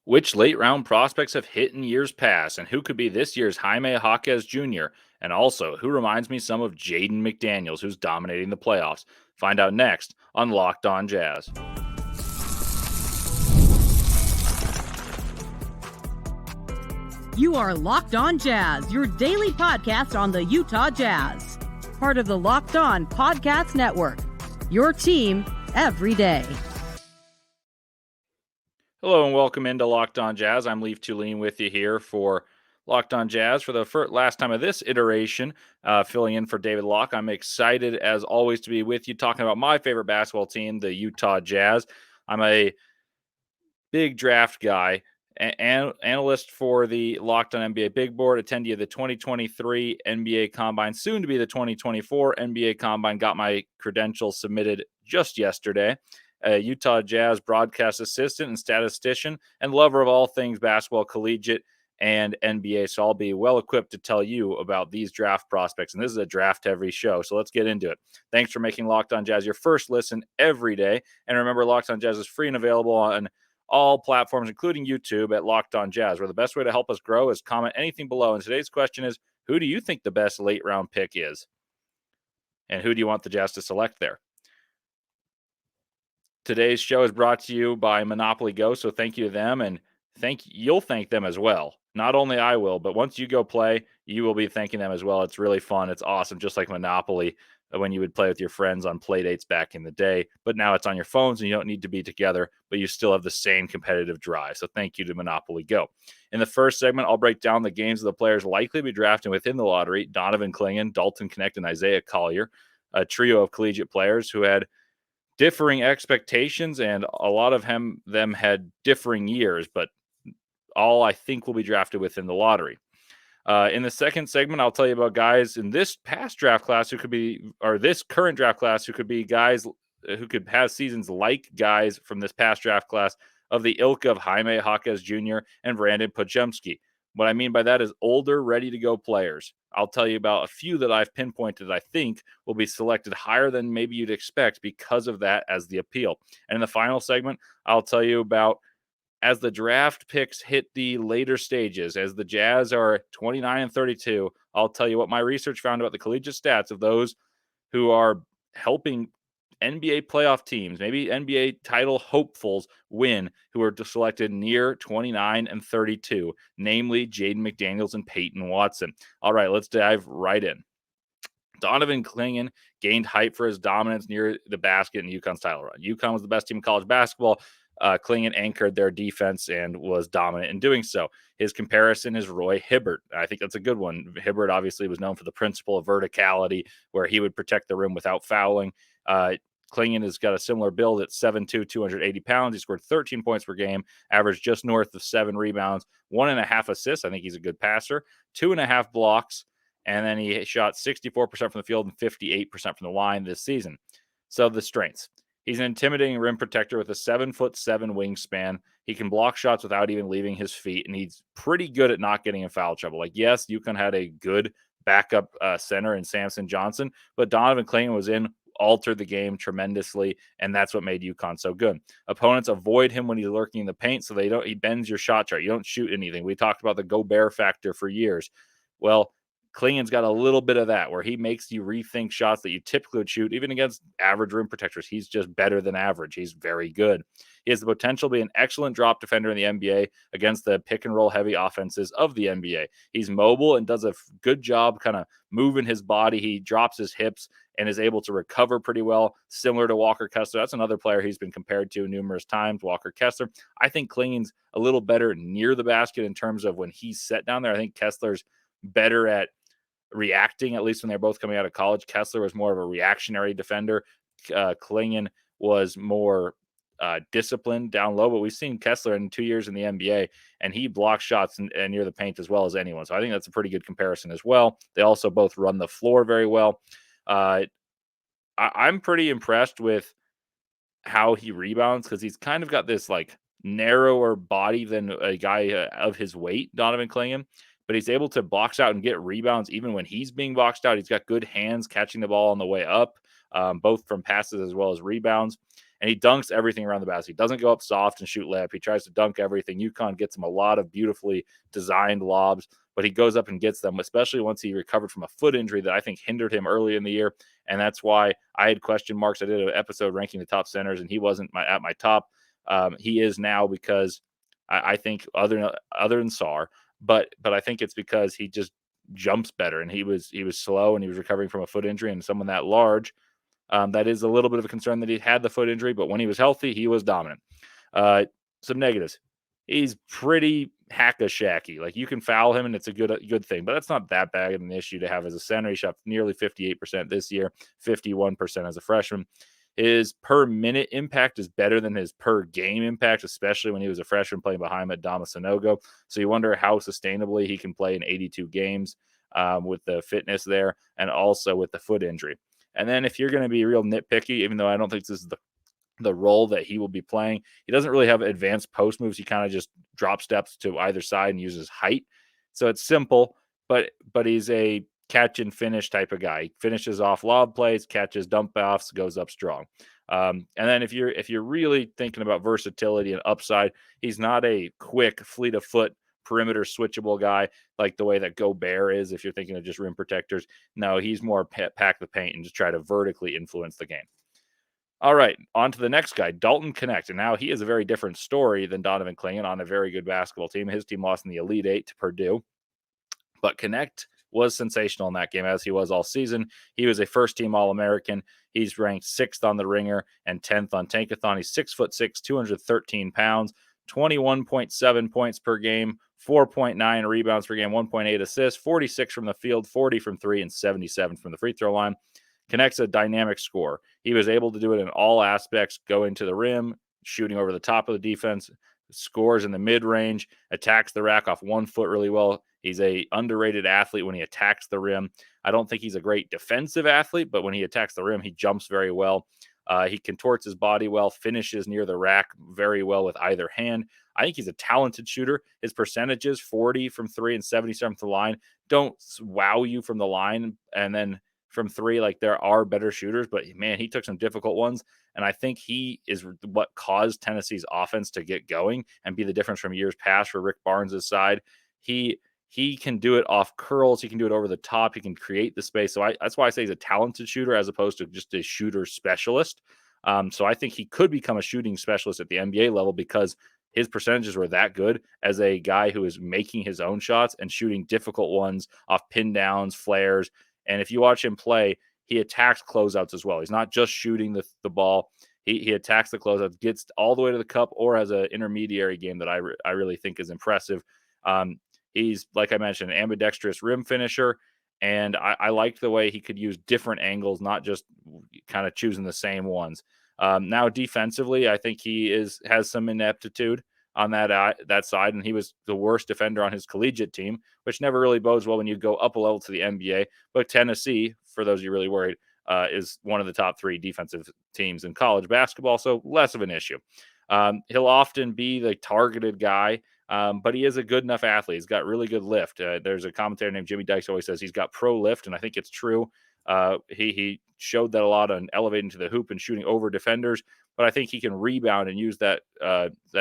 Which late round prospects have hit in years past, and who could be this year's Jaime Jacquez Jr.? And also, who reminds me some of Jaden McDaniels, who's dominating the playoffs? Find out next on Locked On Jazz. You are Locked On Jazz, your daily podcast on the Utah Jazz. Part of the Locked On Podcast Network, your team every day. Hello and welcome into Locked On Jazz. I'm Leif Thulin with you here for Locked On Jazz for the last time of this iteration, filling in for David Locke. I'm excited, as always, to be with you talking about my favorite basketball team, the Utah Jazz. I'm a big draft guy, analyst for the Locked On NBA Big Board, attendee of the 2023 NBA Combine, soon to be the 2024 NBA Combine. Got my credentials submitted just yesterday. Utah Jazz broadcast assistant and statistician and lover of all things basketball, collegiate, and NBA. So I'll be well equipped to tell you about these draft prospects. And this is a draft-heavy show, so let's get into it. Thanks for making Locked On Jazz your first listen every day. And remember, Locked On Jazz is free and available on all platforms, including YouTube, at Locked On Jazz, where the best way to help us grow is comment anything below. And today's question is, who do you think the best late-round pick is? And who do you want the Jazz to select there? Today's show is brought to you by Monopoly Go, so thank you to them, and you'll thank them as well. Not only I will, but once you go play, you will be thanking them as well. It's really fun. It's awesome, just like Monopoly when you would play with your friends on play dates back in the day. But now it's on your phones, and you don't need to be together, but you still have the same competitive drive. So thank you to Monopoly Go. In the first segment, I'll break down the games of the players likely to be drafted within the lottery: Donovan Clingan, Dalton, Knecht, and Isaiah Collier, a trio of collegiate players who had differing expectations, and a lot of them had differing years, but all I think will be drafted within the lottery. In the second segment, I'll tell you about guys in this past draft class who could be, or this current draft class who could be guys who could have seasons like guys from this past draft class of the ilk of Jaime Jacquez Jr. and Brandin Podziemski. What I mean by that is older, ready-to-go players. I'll tell you about a few that I've pinpointed that I think will be selected higher than maybe you'd expect because of that as the appeal. And in the final segment, I'll tell you about, as the draft picks hit the later stages, as the Jazz are 29 and 32, I'll tell you what my research found about the collegiate stats of those who are helping NBA playoff teams, maybe NBA title hopefuls, win, who are selected near 29 and 32, namely Jaden McDaniels and Peyton Watson. All right, let's dive right in. Donovan Clingan gained hype for his dominance near the basket in UConn's title run. UConn was the best team in college basketball. Clingan anchored their defense and was dominant in doing so. His comparison is Roy Hibbert. I think that's a good one. Hibbert obviously was known for the principle of verticality, where he would protect the rim without fouling. Clingan has got a similar build at 7'2", 280 pounds. He scored 13 points per game, averaged just north of 7 rebounds, 1.5 assists. I think he's a good passer, 2.5 blocks, and then he shot 64% from the field and 58% from the line this season. So the strengths. He's an intimidating rim protector with a 7'7" wingspan. He can block shots without even leaving his feet, and he's pretty good at not getting in foul trouble. Like, yes, UConn had a good backup center in Samson Johnson, but Donovan Clingan was in, altered the game tremendously, and that's what made UConn so good. Opponents avoid him when he's lurking in the paint, so he bends your shot chart. You don't shoot anything. We talked about the Gobert factor for years. Well, Clingan's got a little bit of that, where he makes you rethink shots that you typically would shoot, even against average rim protectors. He's just better than average. He's very good. He has the potential to be an excellent drop defender in the NBA against the pick and roll heavy offenses of the NBA. He's mobile and does a good job kind of moving his body. He drops his hips and is able to recover pretty well, similar to Walker Kessler. That's another player he's been compared to numerous times, Walker Kessler. I think Clingan's a little better near the basket in terms of when he's set down there. I think Kessler's better at reacting, at least when they're both coming out of college. Kessler was more of a reactionary defender. Clingan was more disciplined down low, but we've seen Kessler in 2 years in the NBA, and he blocks shots near the paint as well as anyone. So I think that's a pretty good comparison as well. They also both run the floor very well. I'm pretty impressed with how he rebounds, because he's kind of got this like narrower body than a guy of his weight, Donovan Clingan, but he's able to box out and get rebounds even when he's being boxed out. He's got good hands catching the ball on the way up, both from passes as well as rebounds. and he dunks everything around the basket. He doesn't go up soft and shoot layup. He tries to dunk everything. UConn gets him a lot of beautifully designed lobs, but he goes up and gets them, especially once he recovered from a foot injury that I think hindered him early in the year. And that's why I had question marks. I did an episode ranking the top centers, and he wasn't at my top. He is now because I think other than Sarr, but I think it's because he just jumps better, and he was slow, and he was recovering from a foot injury, and someone that large, that is a little bit of a concern that he had the foot injury, but when he was healthy, he was dominant. Some negatives. He's pretty hack-a-shacky. Like, you can foul him, and it's a good thing, but that's not that bad of an issue to have as a center. He shot nearly 58% this year, 51% as a freshman. His per-minute impact is better than his per-game impact, especially when he was a freshman playing behind Adama Sanogo. So you wonder how sustainably he can play in 82 games with the fitness there and also with the foot injury. And then if you're going to be real nitpicky, even though I don't think this is the role that he will be playing, he doesn't really have advanced post moves. He kind of just drop steps to either side and uses height. So it's simple, but he's a catch and finish type of guy. He finishes off lob plays, catches dump offs, goes up strong. And then if you're really thinking about versatility and upside, he's not a quick fleet of foot perimeter switchable guy like the way that Gobert is. If you're thinking of just rim protectors, no, he's more pack the paint and just try to vertically influence the game. All right, on to the next guy, Dalton Knecht. And now he is a very different story than Donovan Clingan on a very good basketball team. His team lost in the Elite Eight to Purdue, but Knecht was sensational in that game, as he was all season. He was a first-team All-American. He's ranked 6th on the Ringer and 10th on Tankathon. He's 6'6", 213 pounds, 21.7 points per game, 4.9 rebounds per game, 1.8 assists, 46 from the field, 40 from three, and 77 from the free throw line. Knecht's a dynamic scorer. He was able to do it in all aspects, going to the rim, shooting over the top of the defense, scores in the mid-range, attacks the rack off 1 foot really well. He's a underrated athlete when he attacks the rim. I don't think he's a great defensive athlete, but when he attacks the rim, he jumps very well. He contorts his body well, finishes near the rack very well with either hand. I think he's a talented shooter. His percentages, 40 from three and 77 from the line, don't wow you from the line. And then from three, like, there are better shooters, but man, he took some difficult ones. And I think he is what caused Tennessee's offense to get going and be the difference from years past for Rick Barnes' side. He can do it off curls. He can do it over the top. He can create the space. So that's why I say he's a talented shooter as opposed to just a shooter specialist. So I think he could become a shooting specialist at the NBA level because his percentages were that good as a guy who is making his own shots and shooting difficult ones off pin downs, flares. And if you watch him play, he attacks closeouts as well. He's not just shooting the ball. He attacks the closeouts, gets all the way to the cup, or has an intermediary game that I really think is impressive. He's, like I mentioned, an ambidextrous rim finisher, and I liked the way he could use different angles, not just kind of choosing the same ones. Now, defensively, I think he has some ineptitude on that side, and he was the worst defender on his collegiate team, which never really bodes well when you go up a level to the NBA. But Tennessee, for those of you really worried, is one of the top 3 defensive teams in college basketball, so less of an issue. He'll often be the targeted guy, but he is a good enough athlete. He's got really good lift. There's a commentator named Jimmy Dykes always says he's got pro lift, and I think it's true. He showed that a lot on elevating to the hoop and shooting over defenders, but I think he can rebound and use that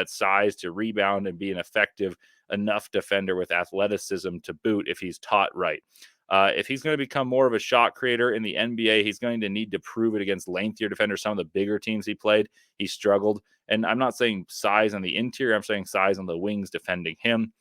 size to rebound and be an effective enough defender with athleticism to boot if he's taught right. If he's going to become more of a shot creator in the NBA, he's going to need to prove it against lengthier defenders. Some of the bigger teams he played, he struggled. And I'm not saying size on the interior, I'm saying size on the wings defending him.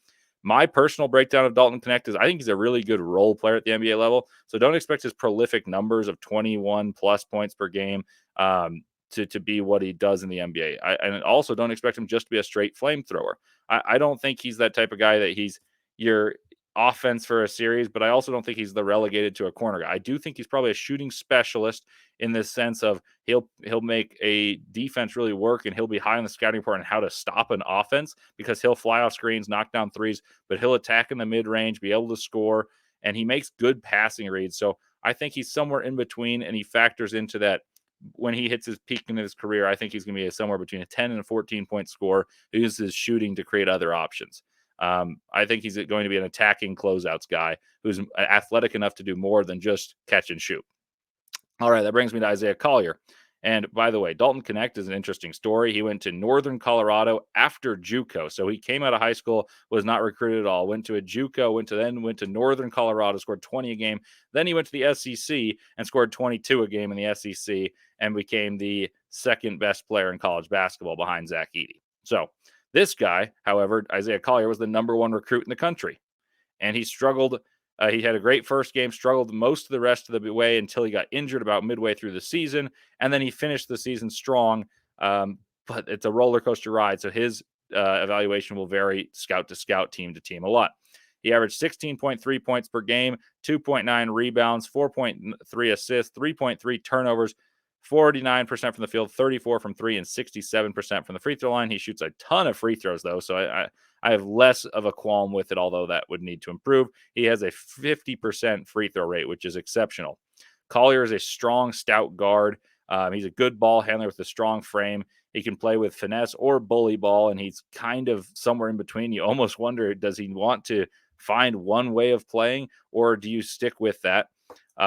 My personal breakdown of Dalton Knecht is I think he's a really good role player at the NBA level. So don't expect his prolific numbers of 21 plus points per game to be what he does in the NBA. And also don't expect him just to be a straight flamethrower. I don't think he's that type of guy that he's your offense for a series, but I also don't think he's the relegated to a corner guy. I do think he's probably a shooting specialist in this sense of he'll make a defense really work, and he'll be high on the scouting report on how to stop an offense because he'll fly off screens, knock down threes, but he'll attack in the mid-range, be able to score, and he makes good passing reads. So I think he's somewhere in between, and he factors into that when he hits his peak in his career. I think he's going to be somewhere between a 10 and a 14-point scorer who uses shooting to create other options. I think he's going to be an attacking closeouts guy who's athletic enough to do more than just catch and shoot. All right, that brings me to Isaiah Collier. And by the way, Dalton Knecht is an interesting story. He went to Northern Colorado after JUCO. So he came out of high school, was not recruited at all, went to a JUCO, went to Northern Colorado, scored 20 a game. Then he went to the SEC and scored 22 a game in the SEC and became the second best player in college basketball behind Zach Edey. So this guy, however, Isaiah Collier, was the number one recruit in the country. And he struggled. He had a great first game, struggled most of the rest of the way until he got injured about midway through the season. And then he finished the season strong. But it's a roller coaster ride. So his evaluation will vary scout to scout, team to team a lot. He averaged 16.3 points per game, 2.9 rebounds, 4.3 assists, 3.3 turnovers, 49% from the field, 34 from three, and 67% from the free throw line. He shoots a ton of free throws, though, so I have less of a qualm with it, although that would need to improve. He has a 50% free throw rate, which is exceptional. Collier is a strong, stout guard. He's a good ball handler with a strong frame. He can play with finesse or bully ball, and he's kind of somewhere in between. You almost wonder, does he want to find one way of playing, or do you stick with that?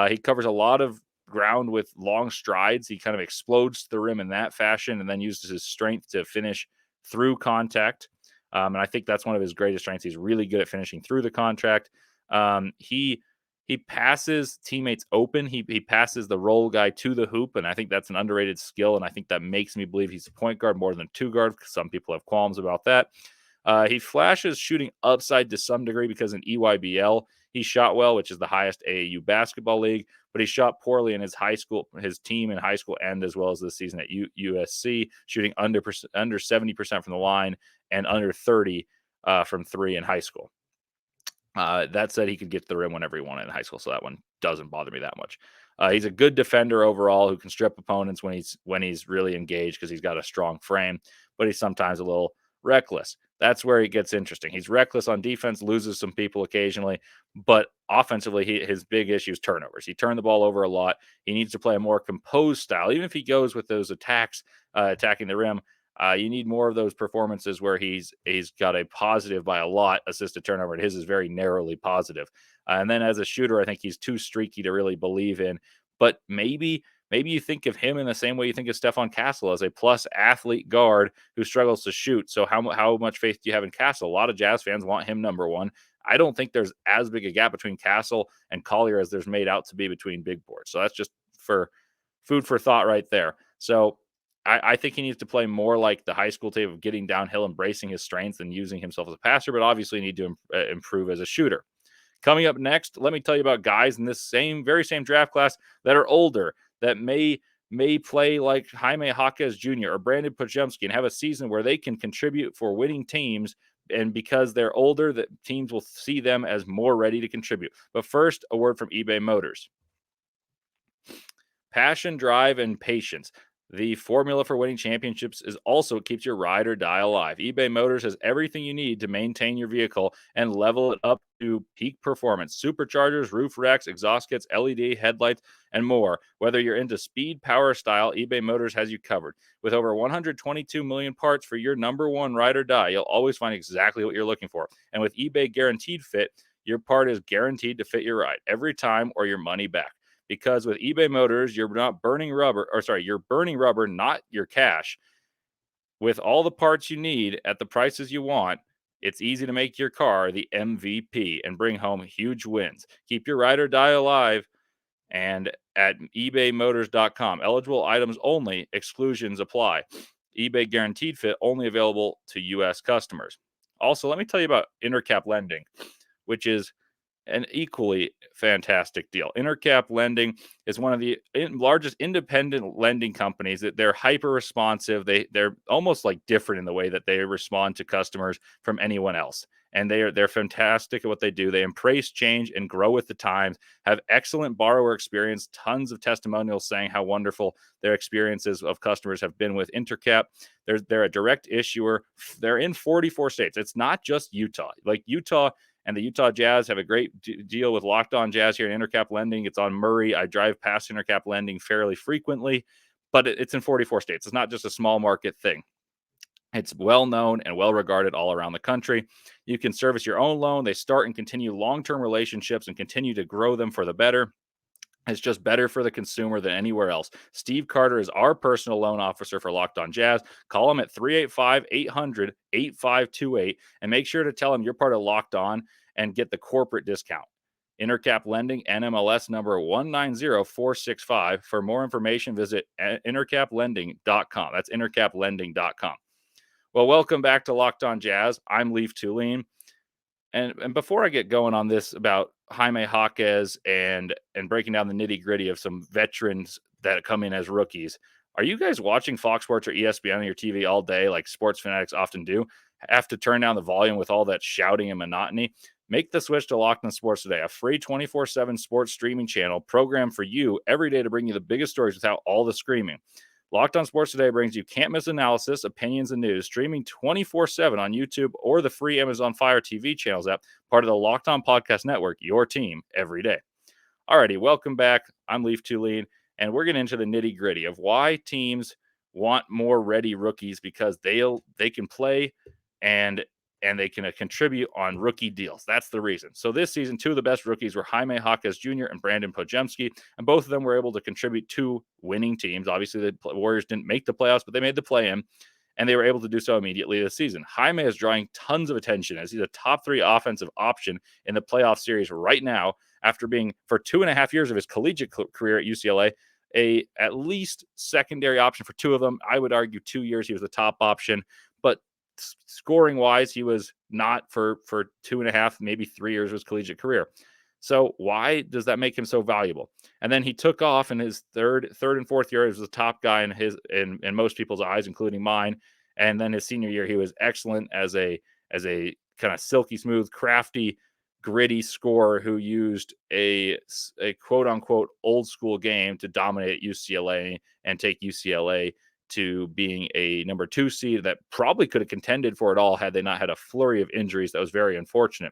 He covers a lot of ground with long strides. He kind of explodes to the rim in that fashion and then uses his strength to finish through contact. And I think that's one of his greatest strengths. He's really good at finishing through the contact. He passes teammates open. He passes the roll guy to the hoop, and I think that's an underrated skill, and I think that makes me believe he's a point guard more than a two guard, because some people have qualms about that. He flashes shooting upside to some degree because in EYBL, he shot well, which is the highest AAU basketball league, but he shot poorly in his team in high school, and as well as this season at USC, shooting under 70% from the line and under 30 from three in high school. That said, he could get to the rim whenever he wanted in high school, so that one doesn't bother me that much. He's a good defender overall who can strip opponents when he's really engaged because he's got a strong frame, but he's sometimes a little reckless. That's where it gets interesting. He's reckless on defense, loses some people occasionally, but offensively, his big issue is turnovers. He turned the ball over a lot. He needs to play a more composed style. Even if he goes with those attacks, attacking the rim, you need more of those performances where he's got a positive by a lot assisted turnover. His is very narrowly positive. And then as a shooter, I think he's too streaky to really believe in. But maybe you think of him in the same way you think of Stephon Castle as a plus athlete guard who struggles to shoot. So how much faith do you have in Castle? A lot of Jazz fans want him number one. I don't think there's as big a gap between Castle and Collier as there's made out to be between big boards. So that's just for food for thought right there. So I think he needs to play more like the high school tape of getting downhill, embracing his strengths, and using himself as a passer, but obviously need to improve as a shooter. Coming up next, let me tell you about guys in this very same draft class that are older, that may play like Jaime Jacquez Jr. or Brandin Podziemski and have a season where they can contribute for winning teams. And because they're older, that teams will see them as more ready to contribute. But first, a word from eBay Motors. Passion, drive, and patience. The formula for winning championships is also what keeps your ride or die alive. eBay Motors has everything you need to maintain your vehicle and level it up to peak performance. Superchargers, roof racks, exhaust kits, LED headlights, and more. Whether you're into speed, power, style, eBay Motors has you covered. With over 122 million parts for your number one ride or die, you'll always find exactly what you're looking for. And with eBay Guaranteed Fit, your part is guaranteed to fit your ride every time or your money back. Because with eBay Motors, you're burning rubber, not your cash. With all the parts you need at the prices you want, it's easy to make your car the MVP and bring home huge wins. Keep your ride or die alive and at ebaymotors.com. Eligible items only, exclusions apply. eBay Guaranteed Fit only available to U.S. customers. Also, let me tell you about Intercap Lending, which is an equally fantastic deal. Intercap Lending is one of the largest independent lending companies. That they're hyper responsive. They're almost like different in the way that they respond to customers from anyone else. And they're fantastic at what they do. They embrace change and grow with the times, have excellent borrower experience, tons of testimonials saying how wonderful their experiences of customers have been with Intercap. They're a direct issuer. They're in 44 states. It's not just Utah. Like Utah and the Utah Jazz have a great deal with Locked On Jazz here in Intercap Lending. It's on Murray. I drive past Intercap Lending fairly frequently, but it's in 44 states. It's not just a small market thing. It's well known and well regarded all around the country. You can service your own loan. They start and continue long-term relationships and continue to grow them for the better. It's just better for the consumer than anywhere else. Steve Carter is our personal loan officer for Locked On Jazz. Call him at 385-800-8528 and make sure to tell him you're part of Locked On and get the corporate discount. Intercap Lending, NMLS number 190465. For more information, visit intercaplending.com. That's intercaplending.com. Well, welcome back to Locked On Jazz. I'm Leif Thulin. And before I get going on this about Jaime Jacquez and breaking down the nitty gritty of some veterans that come in as rookies, are you guys watching Fox Sports or ESPN on your TV all day like sports fanatics often do? Have to turn down the volume with all that shouting and monotony? Make the switch to Locked On Sports Today, a free 24/7 sports streaming channel programmed for you every day to bring you the biggest stories without all the screaming. Locked On Sports Today brings you can't-miss analysis, opinions, and news, streaming 24/7 on YouTube or the free Amazon Fire TV channels app, part of the Locked On Podcast Network, your team every day. Alrighty, welcome back. I'm Leif Thulin, and we're getting into the nitty-gritty of why teams want more ready rookies, because they can play and they can contribute on rookie deals. That's the reason. So this season, two of the best rookies were Jaime Jacquez Jr. and Brandin Podziemski, and both of them were able to contribute to winning teams. Obviously, the Warriors didn't make the playoffs, but they made the play-in, and they were able to do so immediately this season. Jaime is drawing tons of attention as he's a top 3 offensive option in the playoff series right now, after being, for 2.5 years of his collegiate career at UCLA, a at least secondary option for 2 of them. I would argue 2 years he was the top option, but scoring wise, he was not for 2.5, maybe 3 years of his collegiate career. So why does that make him so valuable? And then he took off in his third and fourth year. He was the top guy in most people's eyes, including mine. And then his senior year, he was excellent as a kind of silky smooth, crafty, gritty scorer who used a quote unquote old school game to dominate UCLA and take UCLA to being a number 2 seed that probably could have contended for it all had they not had a flurry of injuries. That was very unfortunate.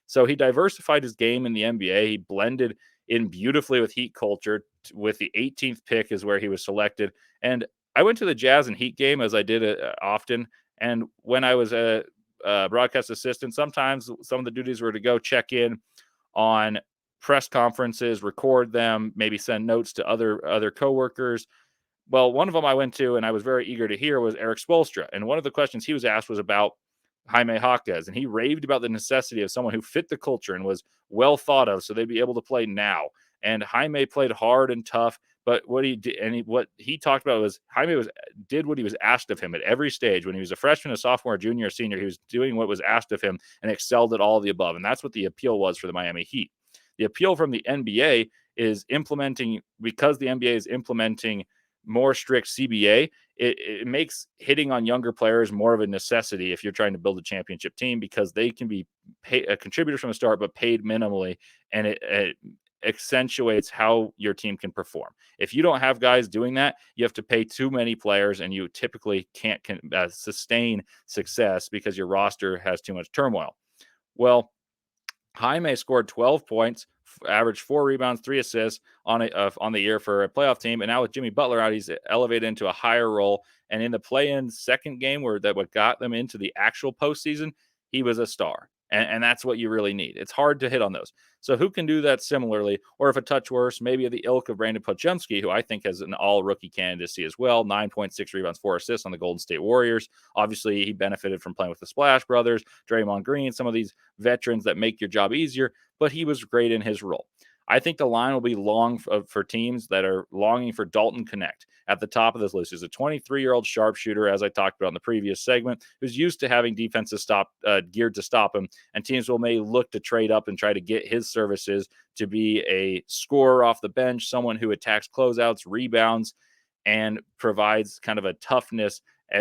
So he diversified his game in the NBA. He blended in beautifully with Heat culture. With the 18th pick is where he was selected. And I went to the Jazz and Heat game, as I did often. And when I was a broadcast assistant, sometimes some of the duties were to go check in on press conferences, record them, maybe send notes to other coworkers. Well, one of them I went to and I was very eager to hear was Eric Spoelstra. And one of the questions he was asked was about Jaime Jacquez. And he raved about the necessity of someone who fit the culture and was well thought of so they'd be able to play now. And Jaime played hard and tough. But what he did, and what he talked about was Jaime did what he was asked of him at every stage. When he was a freshman, a sophomore, junior, senior, he was doing what was asked of him and excelled at all of the above. And that's what the appeal was for the Miami Heat. The appeal from the NBA is implementing, because the NBA is implementing more strict CBA, it makes hitting on younger players more of a necessity if you're trying to build a championship team, because they can be a contributor from the start but paid minimally, and it accentuates how your team can perform. If you don't have guys doing that, you have to pay too many players, and you typically can't sustain success because your roster has too much turmoil. Well, Jaime scored 12 points, averaged 4 rebounds, 3 assists on the year for a playoff team. And now with Jimmy Butler out, he's elevated into a higher role. And in the play-in second game, what got them into the actual postseason, he was a star. And that's what you really need. It's hard to hit on those. So who can do that similarly? Or if a touch worse, maybe the ilk of Brandin Podziemski, who I think has an all-rookie candidacy as well, 9.6 rebounds, 4 assists on the Golden State Warriors. Obviously, he benefited from playing with the Splash Brothers, Draymond Green, some of these veterans that make your job easier, but he was great in his role. I think the line will be long for teams that are longing for Dalton Knecht at the top of this list. He's a 23-year-old sharpshooter, as I talked about in the previous segment, who's used to having defenses geared to stop him, and teams may look to trade up and try to get his services to be a scorer off the bench, someone who attacks closeouts, rebounds, and provides kind of a toughness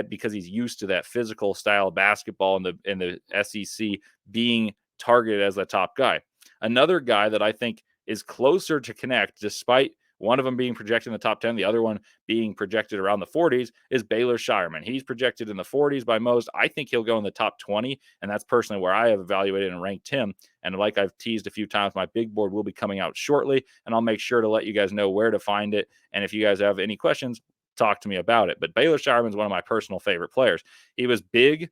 because he's used to that physical style of basketball in the SEC, being targeted as a top guy. Another guy that I think is closer to Knecht, despite one of them being projected in the top 10, the other one being projected around the 40s, is Baylor Shireman. He's projected in the 40s by most. I think he'll go in the top 20, and that's personally where I have evaluated and ranked him. And like I've teased a few times, my big board will be coming out shortly, and I'll make sure to let you guys know where to find it. And if you guys have any questions, talk to me about it. But Baylor Shireman is one of my personal favorite players. He was big.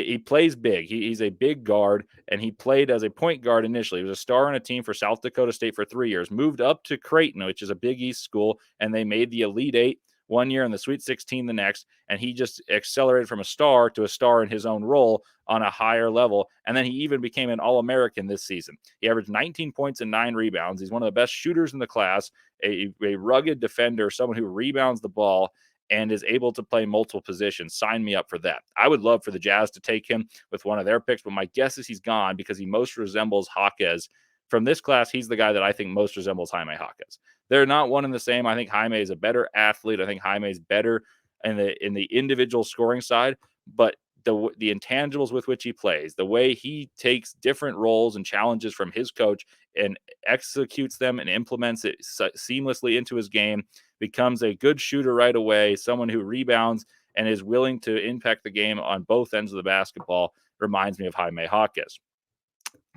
he plays big. He's a big guard, and he played as a point guard initially. He was a star on a team for South Dakota State for 3 years, moved up to Creighton, which is a Big East school, and they made the Elite Eight one year and the Sweet 16 the next, and he just accelerated from a star to a star in his own role on a higher level, and then he even became an All-American this season. He averaged 19 points and 9 rebounds. He's one of the best shooters in the class, a rugged defender, someone who rebounds the ball, and is able to play multiple positions. Sign me up for that. I would love for the Jazz to take him with one of their picks, but my guess is he's gone because he most resembles Jacquez. From this class, he's the guy that I think most resembles Jaime Jacquez. They're not one and the same. I think Jaime is a better athlete. I think Jaime is better in the individual scoring side, but the intangibles with which he plays, the way he takes different roles and challenges from his coach and executes them and implements it seamlessly into his game, becomes a good shooter right away, someone who rebounds and is willing to impact the game on both ends of the basketball, reminds me of Jaime Jacquez.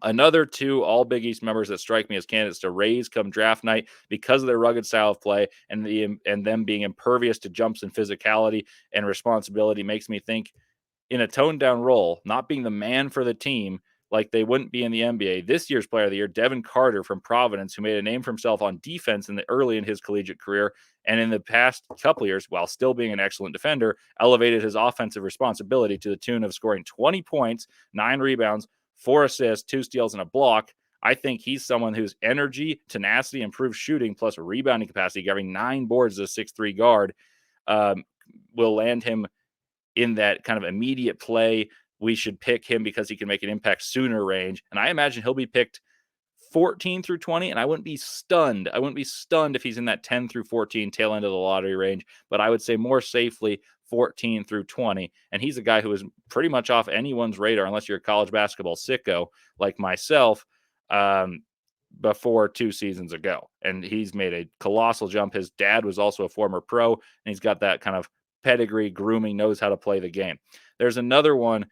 Another two all Big East members that strike me as candidates to raise come draft night because of their rugged style of play and them being impervious to jumps and physicality and responsibility makes me think in a toned down role, not being the man for the team like they wouldn't be in the NBA. This year's player of the year, Devin Carter from Providence, who made a name for himself on defense early in his collegiate career, and in the past couple years, while still being an excellent defender, elevated his offensive responsibility to the tune of scoring 20 points, 9 rebounds, 4 assists, 2 steals, and a block. I think he's someone whose energy, tenacity, improved shooting, plus rebounding capacity, grabbing 9 boards as a 6'3" guard, will land him in that kind of immediate play. We should pick him because he can make an impact sooner range. And I imagine he'll be picked 14 through 20, and I wouldn't be stunned. I wouldn't be stunned if he's in that 10 through 14 tail end of the lottery range, but I would say more safely 14 through 20. And he's a guy who is pretty much off anyone's radar, unless you're a college basketball sicko like myself, before 2 seasons ago. And he's made a colossal jump. His dad was also a former pro, and he's got that kind of pedigree, grooming, knows how to play the game. There's another one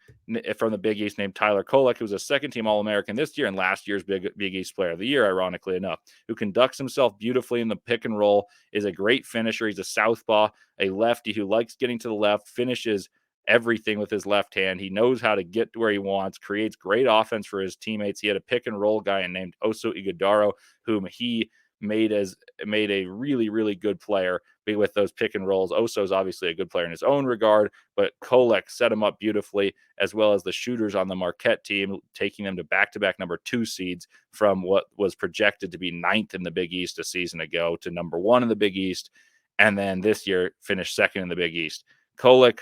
from the Big East named Tyler Kolek, who's a second-team All-American this year and last year's Big East Player of the Year, ironically enough, who conducts himself beautifully in the pick and roll, is a great finisher. He's a southpaw, a lefty who likes getting to the left, finishes everything with his left hand. He knows how to get to where he wants, creates great offense for his teammates. He had a pick-and-roll guy named Oso Ighodaro, whom he made a really, really good player with those pick and rolls. Oso's obviously a good player in his own regard, but Kolek set him up beautifully, as well as the shooters on the Marquette team, taking them to back-to-back number 2 seeds from what was projected to be 9th in the Big East a season ago to number 1 in the Big East, and then this year finished 2nd in the Big East. Kolek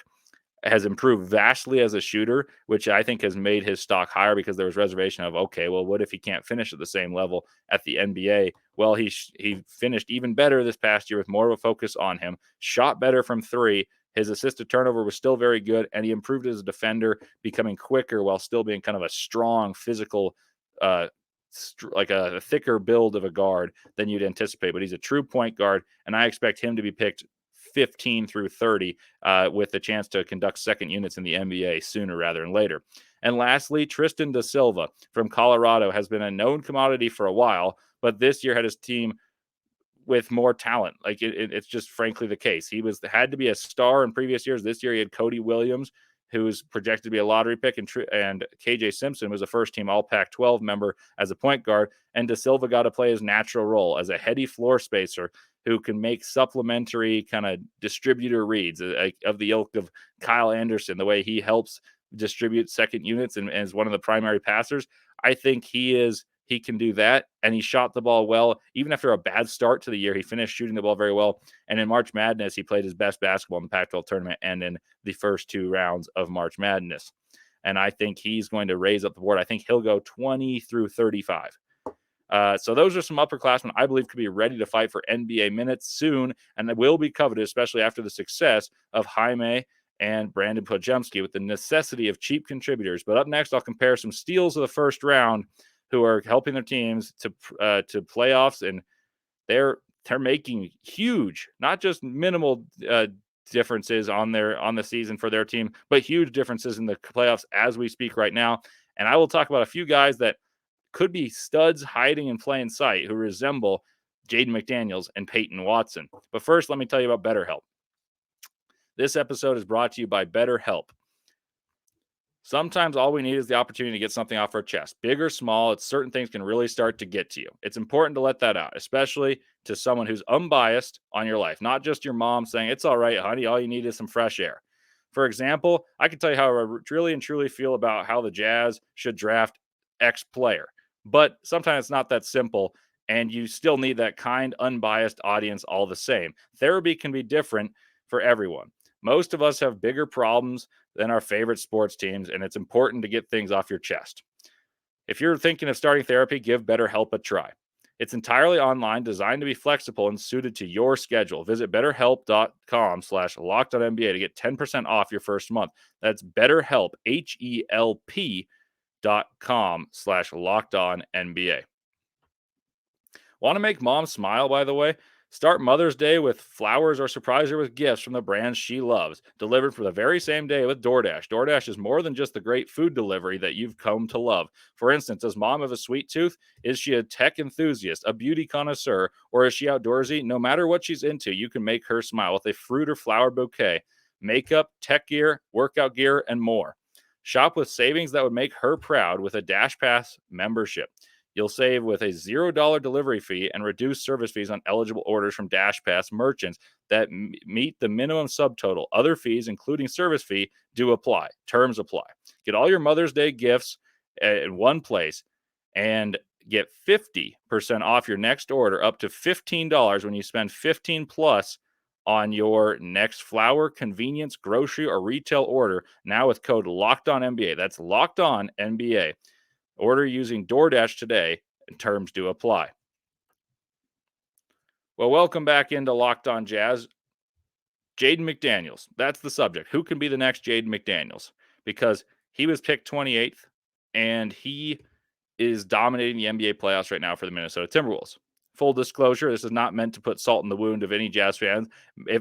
has improved vastly as a shooter, which I think has made his stock higher because there was reservation of, okay, well, what if he can't finish at the same level at the NBA? Well, he finished even better this past year with more of a focus on him, shot better from 3. His assist to turnover was still very good, and he improved as a defender, becoming quicker while still being kind of a strong, physical, like a thicker build of a guard than you'd anticipate. But he's a true point guard, and I expect him to be picked 15 through 30 with the chance to conduct second units in the NBA sooner rather than later. And lastly, Tristan da Silva from Colorado has been a known commodity for a while, but this year had his team with more talent. Like it's just frankly the case. He had to be a star in previous years. This year he had Cody Williams, who's projected to be a lottery pick, and KJ Simpson was a first-team All Pac-12 member as a point guard, and Da Silva got to play his natural role as a heady floor spacer who can make supplementary kind of distributor reads of the ilk of Kyle Anderson, the way he helps distribute second units and is one of the primary passers. I think he can do that, and he shot the ball well. Even after a bad start to the year, he finished shooting the ball very well. And in March Madness, he played his best basketball in the Pac-12 tournament and in the first 2 rounds of March Madness. And I think he's going to raise up the board. I think he'll go 20 through 35. So those are some upperclassmen I believe could be ready to fight for NBA minutes soon, and that will be coveted, especially after the success of Jaime and Brandin Podziemski, with the necessity of cheap contributors. But up next, I'll compare some steals of the first round who are helping their teams to playoffs, and they're making huge, not just minimal differences on the season for their team, but huge differences in the playoffs as we speak right now. And I will talk about a few guys that could be studs hiding in plain sight who resemble Jaden McDaniels and Peyton Watson. But first, let me tell you about BetterHelp. This episode is brought to you by BetterHelp. Sometimes all we need is the opportunity to get something off our chest. Big or small, it's certain things can really start to get to you. It's important to let that out, especially to someone who's unbiased on your life, not just your mom saying, "It's all right, honey, all you need is some fresh air." For example, I can tell you how I really and truly feel about how the Jazz should draft X player, but sometimes it's not that simple, and you still need that kind, unbiased audience all the same. Therapy can be different for everyone. Most of us have bigger problems than our favorite sports teams, and it's important to get things off your chest. If you're thinking of starting therapy, give BetterHelp a try. It's entirely online, designed to be flexible and suited to your schedule. Visit betterhelp.com/lockedonnba to get 10% off your first month. That's BetterHelp, HELP.com/lockedonnba. Want to make mom smile, by the way? Start Mother's Day with flowers or surprise her with gifts from the brands she loves, delivered for the very same day with DoorDash. DoorDash is more than just the great food delivery that you've come to love. For instance, does mom have a sweet tooth? Is she a tech enthusiast, a beauty connoisseur, or is she outdoorsy? No matter what she's into, you can make her smile with a fruit or flower bouquet, makeup, tech gear, workout gear, and more. Shop with savings that would make her proud with a Dash Pass membership. You'll save with a $0 delivery fee and reduced service fees on eligible orders from Dash Pass merchants that meet the minimum subtotal. Other fees, including service fee, do apply. Terms apply. Get all your Mother's Day gifts in one place and get 50% off your next order, up to $15 when you spend 15 plus on your next flower, convenience, grocery, or retail order. Now with code LOCKEDONNBA. That's LOCKEDONNBA. Order using DoorDash today, and terms do apply. Well, welcome back into Locked On Jazz. Jaden McDaniels, that's the subject. Who can be the next Jaden McDaniels? Because he was picked 28th, and he is dominating the NBA playoffs right now for the Minnesota Timberwolves. Full disclosure, this is not meant to put salt in the wound of any Jazz fans.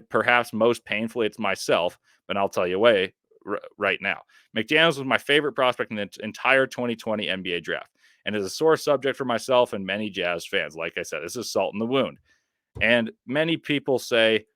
Perhaps most painfully, it's myself, but I'll tell you right now. McDaniels was my favorite prospect in the entire 2020 NBA draft and is a sore subject for myself and many Jazz fans. Like I said, this is salt in the wound. And many people say,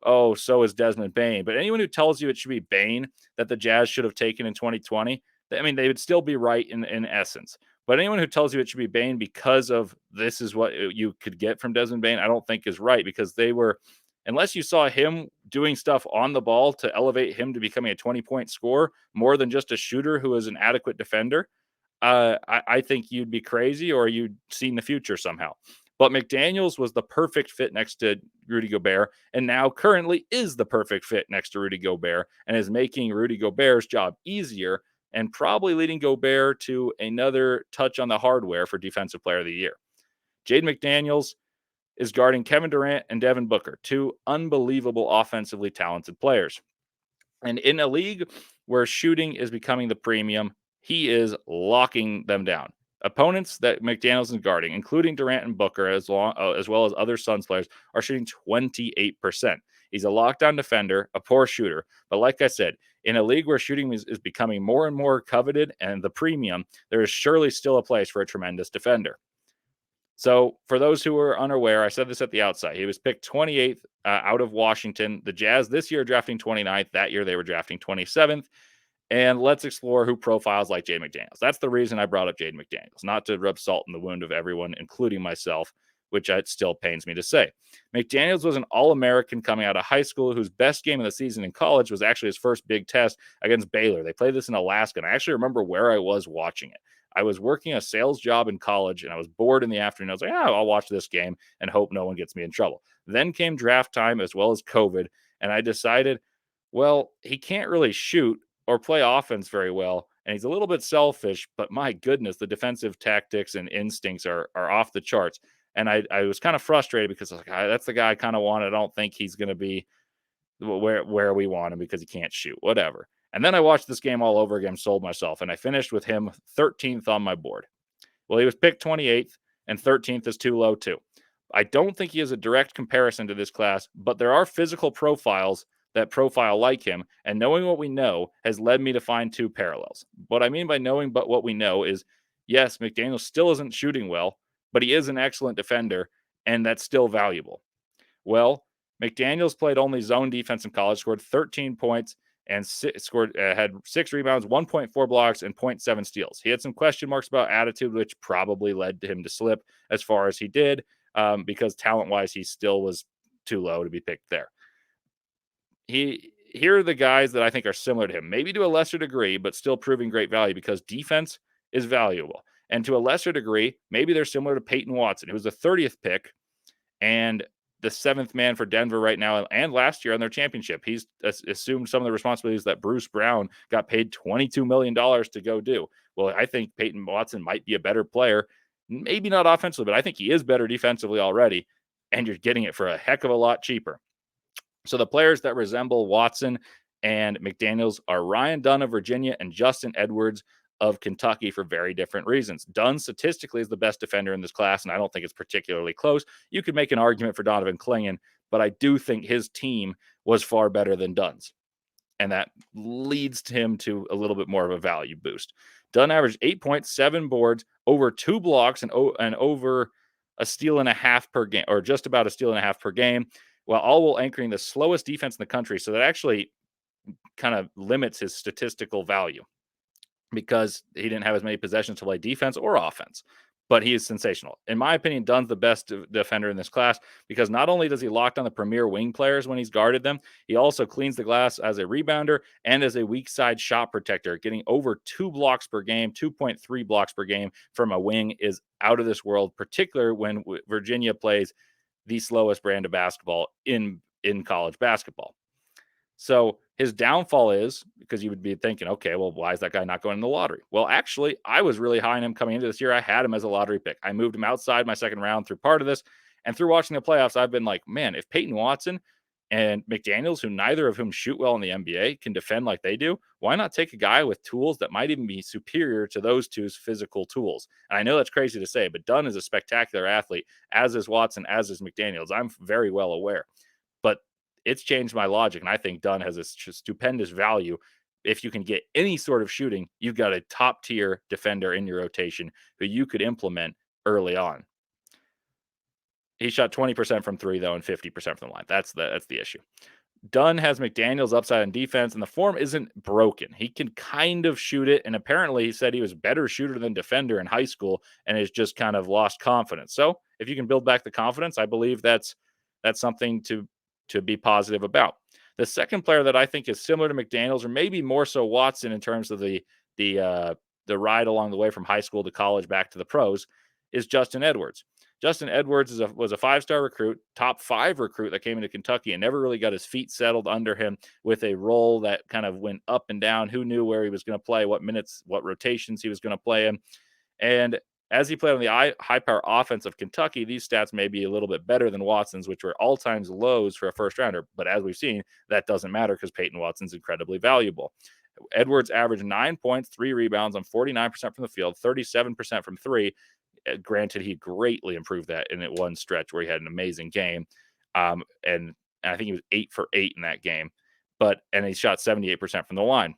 oh, so is Desmond Bane. But anyone who tells you it should be Bane that the Jazz should have taken in 2020, I mean, they would still be right in essence. But anyone who tells you it should be Bane because of this is what you could get from Desmond Bane, I don't think is right, because they were, unless you saw him doing stuff on the ball to elevate him to becoming a 20-point scorer more than just a shooter who is an adequate defender, I think you'd be crazy or you'd seen the future somehow. But McDaniels was the perfect fit next to Rudy Gobert, and now currently is the perfect fit next to Rudy Gobert and is making Rudy Gobert's job easier and probably leading Gobert to another touch on the hardware for Defensive Player of the Year. Jaden McDaniels is guarding Kevin Durant and Devin Booker, two unbelievable offensively talented players. And in a league where shooting is becoming the premium, he is locking them down. Opponents that McDaniels is guarding, including Durant and Booker, as well as other Suns players, are shooting 28%. He's a lockdown defender, a poor shooter. But like I said, in a league where shooting is becoming more and more coveted and the premium, there is surely still a place for a tremendous defender. So for those who are unaware, I said this at the outset. He was picked 28th out of Washington. The Jazz this year drafting 29th. That year they were drafting 27th. And let's explore who profiles like Jaden McDaniels. That's the reason I brought up Jaden McDaniels, not to rub salt in the wound of everyone, including myself, which it still pains me to say. McDaniels was an All-American coming out of high school whose best game of the season in college was actually his first big test against Baylor. They played this in Alaska, and I actually remember where I was watching it. I was working a sales job in college, and I was bored in the afternoon. I was like, I'll watch this game and hope no one gets me in trouble. Then came draft time as well as COVID, and I decided, well, he can't really shoot or play offense very well, and he's a little bit selfish, but my goodness, the defensive tactics and instincts are off the charts. And I was kind of frustrated because I was like, that's the guy I kind of wanted. I don't think he's going to be where we want him because he can't shoot, whatever. And then I watched this game all over again, sold myself, and I finished with him 13th on my board. Well, he was picked 28th, and 13th is too low too. I don't think he is a direct comparison to this class, but there are physical profiles that profile like him, and knowing what we know has led me to find two parallels. What I mean by knowing but what we know is, yes, McDaniels still isn't shooting well, but he is an excellent defender, and that's still valuable. Well, McDaniels played only zone defense in college, scored 13 points and had 6 rebounds, 1.4 blocks, and 0.7 steals. He had some question marks about attitude, which probably led to him to slip as far as he did, because talent-wise, he still was too low to be picked there. Here are the guys that I think are similar to him, maybe to a lesser degree, but still proving great value because defense is valuable. And to a lesser degree, maybe they're similar to Peyton Watson, who was the 30th pick and the 7th man for Denver right now and last year on their championship. He's assumed some of the responsibilities that Bruce Brown got paid $22 million to go do. Well, I think Peyton Watson might be a better player, maybe not offensively, but I think he is better defensively already, and you're getting it for a heck of a lot cheaper. So the players that resemble Watson and McDaniels are Ryan Dunn of Virginia and Justin Edwards of Kentucky for very different reasons. Dunn statistically is the best defender in this class, and I don't think it's particularly close. You could make an argument for Donovan Clingan, but I do think his team was far better than Dunn's, and that leads him to a little bit more of a value boost. Dunn averaged 8.7 boards, over 2 blocks, and over a steal and a half per game, or just about a steal and a half per game, while anchoring the slowest defense in the country. So that actually kind of limits his statistical value because he didn't have as many possessions to play defense or offense. But he is sensational. In my opinion, Dunn's the best defender in this class because not only does he lock down the premier wing players when he's guarded them, he also cleans the glass as a rebounder and as a weak side shot protector. Getting over 2 blocks per game, 2.3 blocks per game from a wing is out of this world, particularly when Virginia plays the slowest brand of basketball in college basketball. So his downfall is, because you would be thinking, okay, well, why is that guy not going in the lottery? Well, actually, I was really high on him coming into this year. I had him as a lottery pick. I moved him outside my second round through part of this. And through watching the playoffs, I've been like, man, if Peyton Watson and McDaniels, who neither of whom shoot well in the NBA, can defend like they do, why not take a guy with tools that might even be superior to those two's physical tools? And I know that's crazy to say, but Dunn is a spectacular athlete, as is Watson, as is McDaniels. I'm very well aware. But it's changed my logic, and I think Dunn has a stupendous value. If you can get any sort of shooting, you've got a top-tier defender in your rotation who you could implement early on. He shot 20% from 3, though, and 50% from the line. That's the issue. Dunn has McDaniels upside on defense, and the form isn't broken. He can kind of shoot it, and apparently he said he was a better shooter than defender in high school and has just kind of lost confidence. So if you can build back the confidence, I believe that's something to be positive about. The second player that I think is similar to McDaniels, or maybe more so Watson in terms of the ride along the way from high school to college back to the pros, is Justin Edwards. Justin Edwards was a 5-star recruit, top 5 recruit that came into Kentucky and never really got his feet settled under him with a role that kind of went up and down. Who knew where he was going to play, what minutes, what rotations he was going to play in. And as he played on the high-power offense of Kentucky, these stats may be a little bit better than Watson's, which were all-time lows for a first-rounder. But as we've seen, that doesn't matter because Peyton Watson's incredibly valuable. Edwards averaged 9 points, 3 rebounds on 49% from the field, 37% from 3. Granted, he greatly improved that in one stretch where he had an amazing game. And I think he was 8 for 8 in that game. And he shot 78% from the line.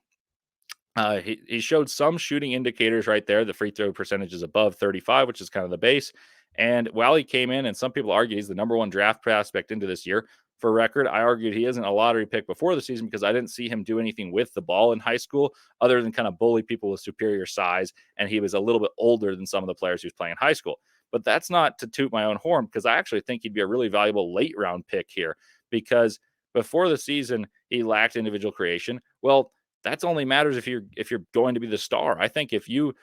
He showed some shooting indicators right there. The free throw percentage is above 35, which is kind of the base. And while he came in, and some people argue he's the number 1 draft prospect into this year, for record, I argued he isn't a lottery pick before the season because I didn't see him do anything with the ball in high school other than kind of bully people with superior size. And he was a little bit older than some of the players he was playing in high school. But that's not to toot my own horn because I actually think he'd be a really valuable late round pick here because before the season, he lacked individual creation. Well, that's only matters if you're going to be the star. I think if you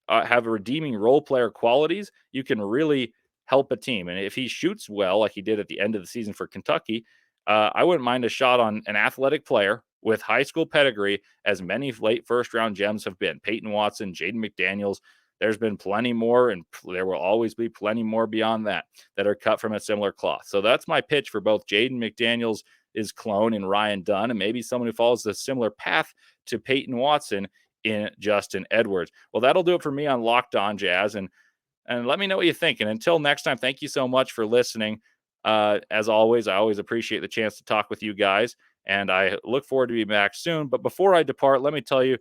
have redeeming role player qualities, you can really help a team. And if he shoots well, like he did at the end of the season for Kentucky, I wouldn't mind a shot on an athletic player with high school pedigree, as many late first-round gems have been. Peyton Watson, Jaden McDaniels. There's been plenty more, and there will always be plenty more beyond that are cut from a similar cloth. So that's my pitch for both Jaden McDaniels, his clone, and Ryan Dunn, and maybe someone who follows a similar path to Peyton Watson in Justin Edwards. Well, that'll do it for me on Locked On Jazz, and let me know what you think. And until next time, thank you so much for listening. As always, I always appreciate the chance to talk with you guys, and I look forward to being back soon. But before I depart, let me tell you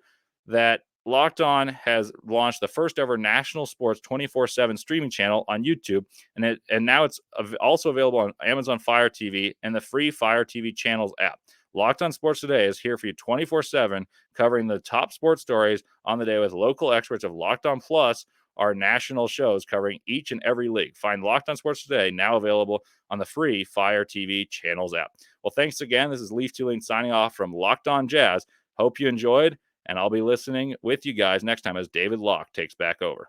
that Locked On has launched the first ever national sports 24/7 streaming channel on YouTube, and now it's also available on Amazon Fire TV and the free Fire TV Channels app. Locked On Sports Today is here for you 24/7, covering the top sports stories on the day with local experts of Locked On Plus, our national shows covering each and every league. Find Locked On Sports Today, now available on the free Fire TV Channels app. Well, thanks again. This is Leif Thulin signing off from Locked On Jazz. Hope you enjoyed, and I'll be listening with you guys next time as David Locke takes back over.